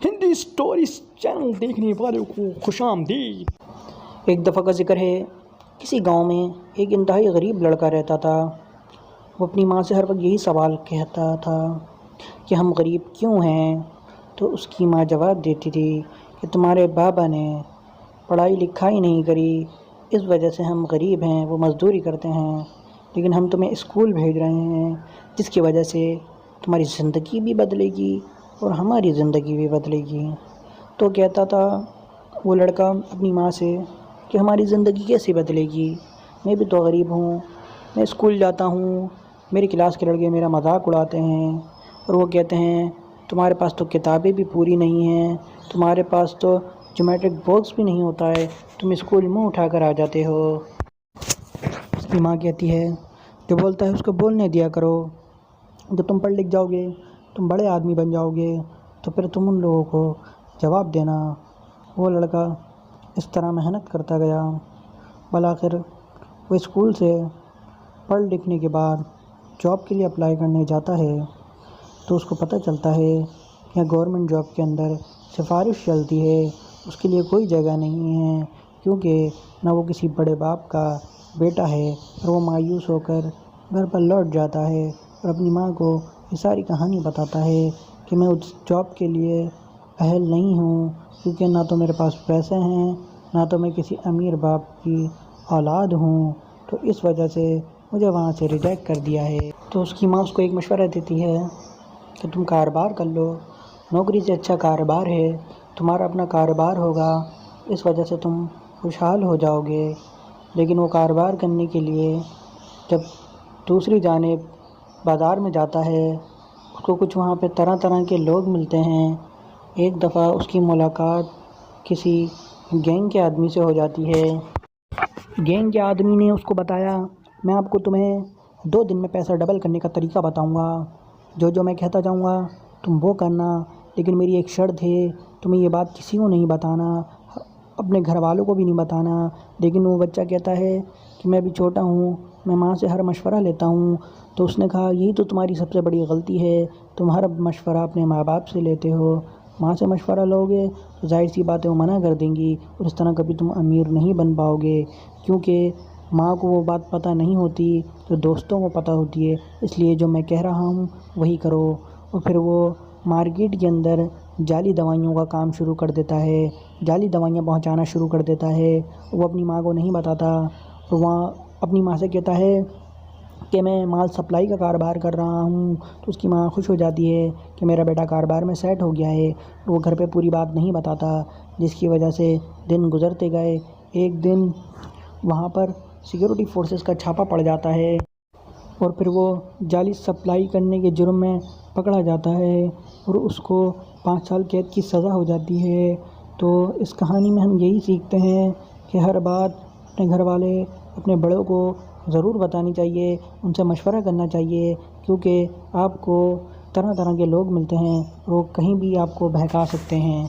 Hindi stories channel دیکھنے والوں کو خوش آمدید۔ ایک دفعہ کا ذکر ہے، کسی گاؤں میں ایک انتہائی غریب لڑکا رہتا تھا۔ وہ اپنی ماں سے ہر وقت یہی سوال کہتا تھا کہ ہم غریب کیوں ہیں؟ تو اس کی ماں جواب دیتی تھی کہ تمہارے بابا نے پڑھائی لکھائی نہیں کری، اس وجہ سے ہم غریب ہیں، وہ مزدوری کرتے ہیں، لیکن ہم تمہیں اسکول بھیج رہے ہیں جس کی وجہ سے تمہاری زندگی بھی بدلے گی اور ہماری زندگی بھی بدلے گی۔ تو کہتا تھا وہ لڑکا اپنی ماں سے کہ ہماری زندگی کیسے بدلے گی؟ میں بھی تو غریب ہوں، میں اسکول جاتا ہوں، میری کلاس کے لڑکے میرا مذاق اڑاتے ہیں اور وہ کہتے ہیں تمہارے پاس تو کتابیں بھی پوری نہیں ہیں، تمہارے پاس تو جیومیٹرک باکس بھی نہیں ہوتا ہے، تم اسکول منہ اٹھا کر آ جاتے ہو۔ اس کی ماں کہتی ہے جو بولتا ہے اس کو بولنے دیا کرو، جب تم پڑھ لکھ جاؤ گے، تم بڑے آدمی بن جاؤ گے تو پھر تم ان لوگوں کو جواب دینا۔ وہ لڑکا اس طرح محنت کرتا گیا، بالآخر وہ اسکول سے پڑھ لکھنے کے بعد جاب کے لیے اپلائی کرنے جاتا ہے تو اس کو پتہ چلتا ہے کہ گورنمنٹ جاب کے اندر سفارش چلتی ہے، اس کے لیے کوئی جگہ نہیں ہے، کیونکہ نہ وہ کسی بڑے باپ کا بیٹا ہے، اور وہ مایوس ہو کر گھر پر لوٹ جاتا ہے اور اپنی ماں کو یہ ساری کہانی بتاتا ہے کہ میں اس جاب کے لیے اہل نہیں ہوں، کیونکہ نہ تو میرے پاس پیسے ہیں، نہ تو میں کسی امیر باپ کی اولاد ہوں، تو اس وجہ سے مجھے وہاں سے ریجیکٹ کر دیا ہے۔ تو اس کی ماں اس کو ایک مشورہ دیتی ہے کہ تم کاروبار کر لو، نوکری سے اچھا کاروبار ہے، تمہارا اپنا کاروبار ہوگا، اس وجہ سے تم خوشحال ہو جاؤ گے۔ لیکن وہ کاروبار کرنے کے لیے جب دوسری جانب بازار میں جاتا ہے، اس کو کچھ وہاں پہ طرح طرح کے لوگ ملتے ہیں۔ ایک دفعہ اس کی ملاقات کسی گینگ کے آدمی سے ہو جاتی ہے۔ گینگ کے آدمی نے اس کو بتایا میں آپ کو تمہیں 2 دن میں پیسہ ڈبل کرنے کا طریقہ بتاؤں گا، جو میں کہتا جاؤں گا تم وہ کرنا، لیکن میری ایک شرط ہے، تمہیں یہ بات کسی کو نہیں بتانا، اپنے گھر والوں کو بھی نہیں بتانا۔ لیکن وہ بچہ کہتا ہے کہ میں بھی چھوٹا ہوں، میں ماں سے ہر مشورہ لیتا ہوں۔ تو اس نے کہا یہی تو تمہاری سب سے بڑی غلطی ہے، تم ہر مشورہ اپنے ماں باپ سے لیتے ہو، ماں سے مشورہ لو گے تو ظاہر سی بات ہے وہ منع کر دیں گی، اور اس طرح کبھی تم امیر نہیں بن پاؤ گے، کیونکہ ماں کو وہ بات پتہ نہیں ہوتی جو دوستوں کو پتہ ہوتی ہے، اس لیے جو میں کہہ رہا ہوں وہی کرو۔ اور پھر وہ مارکیٹ کے اندر جعلی دوائیوں کا کام شروع کر دیتا ہے، جعلی دوائیاں پہنچانا شروع کر دیتا ہے، وہ اپنی ماں کو نہیں بتاتا، اور وہاں اپنی ماں سے کہتا ہے کہ میں مال سپلائی کا کاروبار کر رہا ہوں، تو اس کی ماں خوش ہو جاتی ہے کہ میرا بیٹا کاروبار میں سیٹ ہو گیا ہے، وہ گھر پہ پوری بات نہیں بتاتا، جس کی وجہ سے دن گزرتے گئے۔ ایک دن وہاں پر سیکیورٹی فورسز کا چھاپا پڑ جاتا ہے اور پھر وہ جعلی سپلائی کرنے کے جرم میں پکڑا جاتا ہے اور اس کو 5 سال قید کی سزا ہو جاتی ہے۔ تو اس کہانی میں ہم یہی سیکھتے ہیں کہ ہر بات اپنے گھر والے، اپنے بڑوں کو ضرور بتانی چاہیے، ان سے مشورہ کرنا چاہیے، کیونکہ آپ کو طرح طرح کے لوگ ملتے ہیں، وہ کہیں بھی آپ کو بہکا سکتے ہیں۔